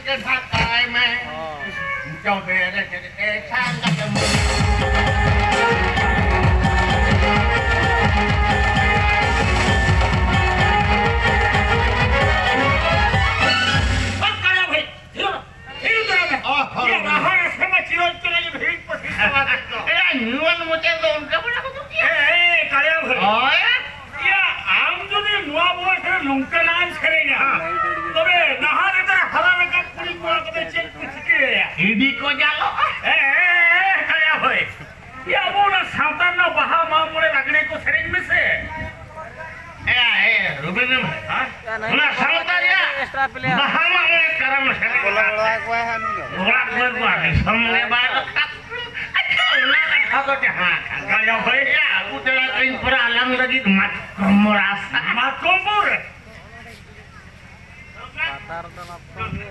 cái thằng cái mày cho về đây cái sang cái Hindi ko jalo. Kaya hoy. Ya mula sautan na baha mamule lagने को शरीर में से. Ruban ha? Mula sautan ya. Baha mamule karam शरीर. बोला को है नु. बोला को है सामने बात tak. Aku dah kaya hoy ya aku telah kain per alam lagi mat komor asa. Mat komor. Katar dan apa ni?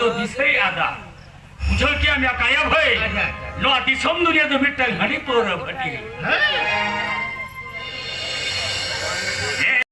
तो दिसे आदा मुझे क्या मैं काया भाई लो दिसम दुनिया तो बिट्टा घड़ी पोर फटी